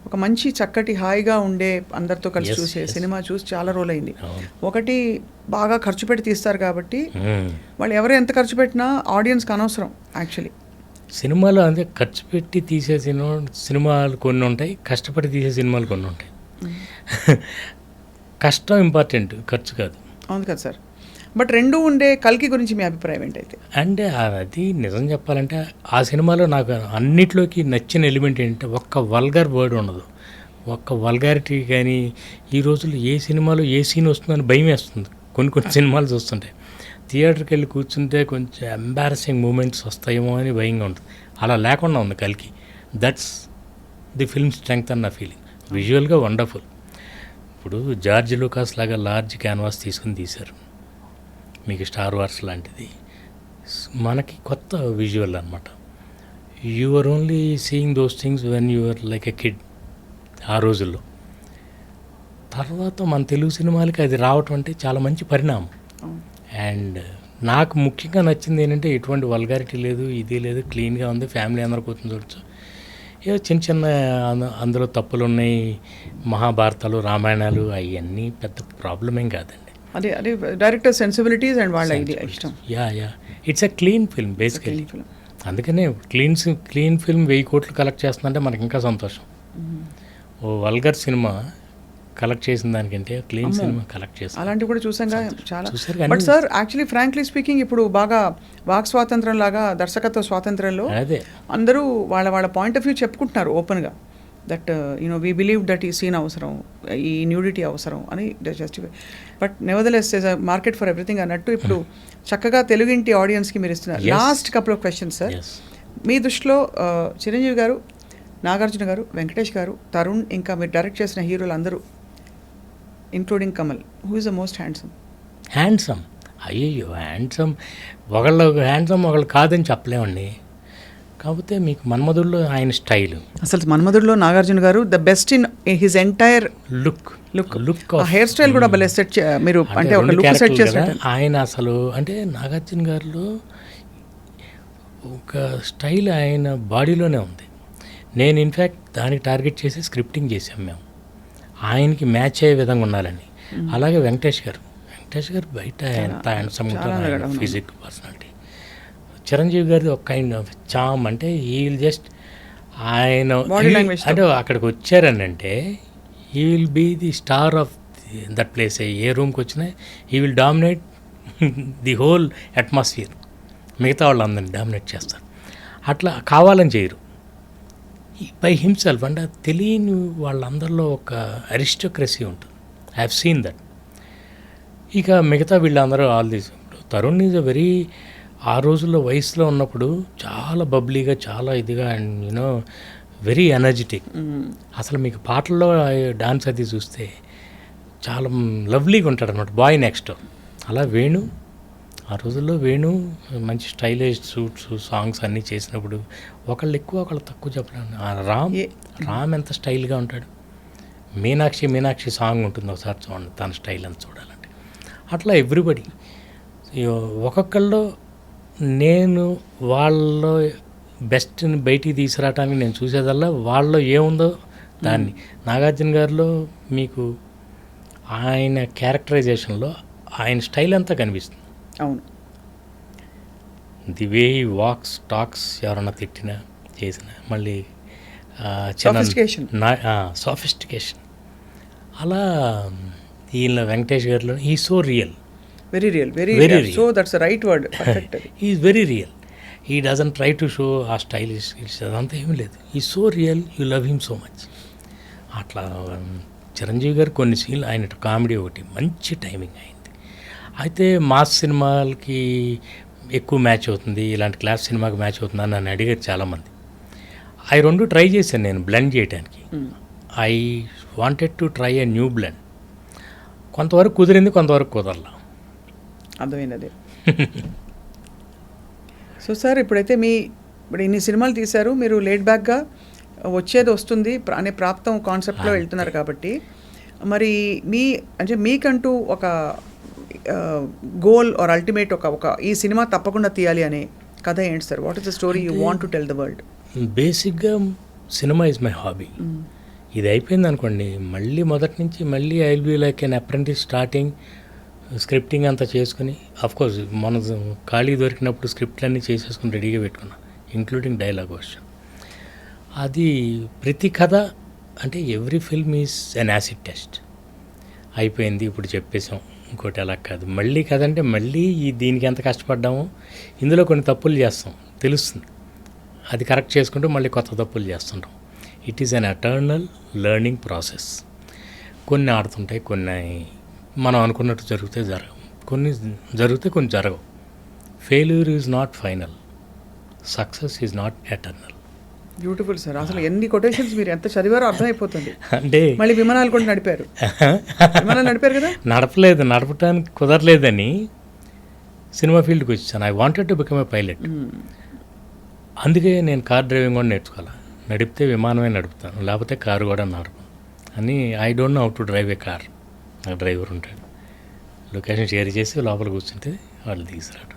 ఒక మంచి చక్కటి హాయిగా ఉండే అందరితో కలిసి చూసే సినిమా చూసి చాలా రోజులైంది. ఒకటి బాగా ఖర్చు పెట్టి తీస్తారు కాబట్టి వాళ్ళు ఎవరు ఎంత ఖర్చు పెట్టినా ఆడియన్స్కి అనవసరం. యాక్చువల్లీ సినిమాలో అంటే ఖర్చు పెట్టి తీసే సినిమాలు కొన్ని ఉంటాయి, కష్టపడి తీసే సినిమాలు కొన్ని ఉంటాయి. కష్టం ఇంపార్టెంట్, ఖర్చు కాదు. అవును కదా సార్. బట్ రెండు ఉండే కల్కి గురించి మీ అభిప్రాయం ఏంటైతే? అంటే అది నిజం చెప్పాలంటే ఆ సినిమాలో నాకు అన్నిట్లోకి నచ్చిన ఎలిమెంట్ ఏంటంటే ఒక్క వల్గర్ వర్డ్ ఉండదు, ఒక్క వల్గారిటీ. కానీ ఈ రోజుల్లో ఏ సినిమాలో ఏ సీన్ వస్తుందని భయం వేస్తుంది. కొన్ని సినిమాలు చూస్తుంటే థియేటర్కి వెళ్ళి కూర్చుంటే కొంచెం ఎంబారసింగ్ మూమెంట్స్ వస్తాయేమో అని భయంగా ఉంటుంది. అలా లేకుండా ఉంది కల్కి. దట్స్ ది ఫిల్మ్ స్ట్రెంగ్త్ అన్న ఫీలింగ్. విజువల్గా వండర్ఫుల్. ఇప్పుడు జార్జ్ లూకాస్ లాగా లార్జ్ క్యాన్వాస్ తీసుకుని తీశారు, మీకు స్టార్ వార్స్ లాంటిది. మనకి కొత్త విజువల్ అనమాట. You are only seeing those things when you are like a kid ఆ రోజుల్లో. తర్వాత మన తెలుగు సినిమాలకి అది రావటం అంటే చాలా మంచి పరిణామం. అండ్ నాకు ముఖ్యంగా నచ్చింది ఏంటంటే ఎటువంటి వల్గారిటీ లేదు, ఇది లేదు, క్లీన్గా ఉంది, ఫ్యామిలీ అందరూ కూర్చొని చూడవచ్చు. ఏదో చిన్న అందులో తప్పులు ఉన్నాయి, మహాభారతాలు రామాయణాలు అవన్నీ పెద్ద ప్రాబ్లం ఏం కాదండి. అదే అదే డైరెక్టర్ సెన్సిబిలిటీస్ అండ్ వాళ్ళ ఐడియా ఇష్టం. Yeah it's a clean film basically. అందుకనే క్లీన్ ఫిల్మ్ 1000 కోట్లు కలెక్ట్ చేస్తుందంటే మనకి ఇంకా సంతోషం. ఓ వల్గర్ సినిమా కలెక్ట్ చేసిన దానికంటే క్లీన్ సినిమా కలెక్ట్ చేస్తాం. అలాంటివి కూడా చూసాంగా చాలా. But sir actually frankly speaking ఇప్పుడు బాగా వాక్ స్వాతంత్రం లాగా దర్శకత్వ స్వాతంత్రంలో అందరూ వాళ్ళ పాయింట్ ఆఫ్ వ్యూ చెప్పుకుంటున్నారు ఓపెన్గా. దట్ వీ బిలీవ్ దట్ ఈ సీన్ అవసరం, ఈ న్యూడిటీ అవసరం అని justify. But nevertheless is a market for everything అన్నట్టు ఇప్పుడు చక్కగా తెలుగింటి ఆడియన్స్కి మీరు ఇస్తున్నారు. Last couple of questions sir. మీ దృష్టిలో చిరంజీవి గారు, నాగార్జున గారు, వెంకటేష్ గారు, తరుణ్, ఇంకా మీరు డైరెక్ట్ చేసిన హీరోలు అందరూ including Kamal, who is the most handsome? అయ్యో హ్యాండ్సమ్ ఒకళ్ళు హ్యాండ్సమ్ ఒకళ్ళు కాదని చెప్పలేమండి. కాకపోతే మీకు మన్మధుడిలో ఆయన స్టైల్, అసలు మన్మధుడిలో నాగార్జున గారు the best in his entire look. Hair style కూడా భలే సెట్ మీరు అంటే ఒక లుక్ సెట్ చేశారు ఆయన. అసలు అంటే నాగార్జున గారిలో ఒక స్టైల్ ఆయన బాడీలోనే ఉంది. నేను ఇన్ఫ్యాక్ట్ దానికి టార్గెట్ చేసి స్క్రిప్టింగ్ చేసాం మేము, ఆయనకి మ్యాచ్ అయ్యే విధంగా ఉండాలని. అలాగే వెంకటేష్ గారు బయట ఎంత హ్యాండ్సమ్ ఉంటారు, ఫిజిక్, పర్సనాలిటీ. చిరంజీవి గారిది ఒక కైండ్ ఆఫ్ చామ్. అంటే ఈ విల్ జస్ట్ ఆయన అంటే అక్కడికి వచ్చారని అంటే he will be the star of that place. ఏ రూమ్కి వచ్చినా he will dominate the whole atmosphere. మిగతా వాళ్ళందరినీ డామినేట్ చేస్తారు. అట్లా కావాలని చేయరు, బై హిమ్సెల్ఫ్. అంటే తెలియని వాళ్ళందరిలో ఒక అరిస్టోక్రసీ ఉంటుంది. I have seen that. ఇక మిగతా వీళ్ళందరూ all these. Tarun is a very, ఆ రోజుల్లో వయసులో ఉన్నప్పుడు చాలా బబ్లీగా, చాలా ఇదిగా, అండ్ వెరీ ఎనర్జెటిక్. అసలు మీకు పాటల్లో డాన్స్ అది చూస్తే చాలా లవ్లీగా ఉంటాడు అనమాట, బాయ్ నెక్స్ట్. అలా వేణు, ఆ రోజుల్లో వేణు మంచి స్టైలిష్ సూట్స్, సాంగ్స్ అన్నీ చేసినప్పుడు ఒకళ్ళు ఎక్కువ ఒకళ్ళు తక్కువ చెప్పలేము. రామ్ ఎంత స్టైల్గా ఉంటాడు. మీనాక్షి సాంగ్ ఉంటుంది, ఒకసారి చూడండి తన స్టైల్ అంత చూడాలంటే. అట్లా ఎవ్రీబడి ఒక్కొక్కళ్ళు నేను వాళ్ళలో బెస్ట్ని బయటికి తీసుకురావటానికి నేను చూసేదల్లా వాళ్ళలో ఏముందో దాన్ని. నాగార్జున గారిలో మీకు ఆయన క్యారెక్టరైజేషన్లో ఆయన స్టైల్ అంతా కనిపిస్తుంది. అవును, ది వే వాక్స్, టాక్స్, ఎవరన్నా తిట్టినా చేసిన, మళ్ళీ సోఫిస్టికేషన్. అలా ఈయన వెంకటేష్ గారిలో ఈ so real, very real. So that's the right word. Perfect. He is very real. He doesn't try to show a stylish. అదంతా ఏమీ లేదు. He is so real, you love him so much. అట్లా చిరంజీవి గారు కొన్ని సీన్లు, ఆయన కామెడీ ఒకటి మంచి టైమింగ్ అయింది. అయితే మాస్ సినిమాలకి ఎక్కువ మ్యాచ్ అవుతుంది, ఇలాంటి క్లాస్ సినిమాకి మ్యాచ్ అవుతుంది అని నన్ను అడిగారు చాలామంది. అవి రెండు ట్రై చేశాను నేను బ్లెండ్ చేయడానికి. I wanted to try a new blend. కొంతవరకు కుదిరింది, కొంతవరకు కుదరలా. అర్థమైంది అదే. సో సార్, ఇప్పుడు ఇన్ని సినిమాలు తీశారు, మీరు లేట్ బ్యాక్గా వచ్చేది వస్తుంది అనే ప్రాప్తం కాన్సెప్ట్లో వెళ్తున్నారు కాబట్టి, మరి మీకంటూ ఒక గోల్ ఆర్ అల్టిమేట్ ఒక ఈ సినిమా తప్పకుండా తీయాలి అనే కథ ఏంటి sir? What is the story you want to tell the world? బేసిక్గా సినిమా ఈజ్ మై హాబీ. ఇది అయిపోయింది అనుకోండి, మళ్ళీ మొదటి నుంచి మళ్ళీ I will be like an apprentice starting, scripting అంతా చేసుకుని. అఫ్కోర్స్ మన ఖాళీ దొరికినప్పుడు స్క్రిప్ట్లన్నీ చేసేసుకుని రెడీగా పెట్టుకున్నా, ఇంక్లూడింగ్ డైలాగ్ వర్షన్. అది ప్రతి కథ అంటే every film is an acid test. అయిపోయింది ఇప్పుడు చెప్పేసాం, ఇంకోటి అలా కాదు. మళ్ళీ కథ అంటే మళ్ళీ దీనికి ఎంత కష్టపడ్డామో, ఇందులో కొన్ని తప్పులు చేస్తాం తెలుస్తుంది, అది కరెక్ట్ చేసుకుంటూ మళ్ళీ కొత్త తప్పులు చేస్తుంటాం. It is an eternal learning process. కొన్ని ఆడుతుంటాయి, కొన్ని మనం అనుకున్నట్టు జరిగితే జరగవు, కొన్ని జరిగితే కొన్ని జరగవు. Failure is not final, success is not eternal. Beautiful sir. అసలు ఎన్ని కొటేషన్స్ మీరు ఎంత చదివారో అర్థమైపోతుంది. అంటే మళ్ళీ విమానాలు కూడా నడిపారు, విమానాలు నడిపారు కదా. నడపటానికి కుదరలేదని సినిమా ఫీల్డ్కి వచ్చాను. I wanted to become a pilot. అందుకే నేను కార్ డ్రైవింగ్ కూడా నేర్చుకోవాలి. నడిపితే విమానమే నడుపుతాను, లేకపోతే కారు కూడా నడపను అని. I don't know how to drive a car. నాకు డ్రైవర్ ఉంటాడు, లొకేషన్ షేర్ చేసి లోపల కూర్చుంటే వాళ్ళు తీసుకురావడం.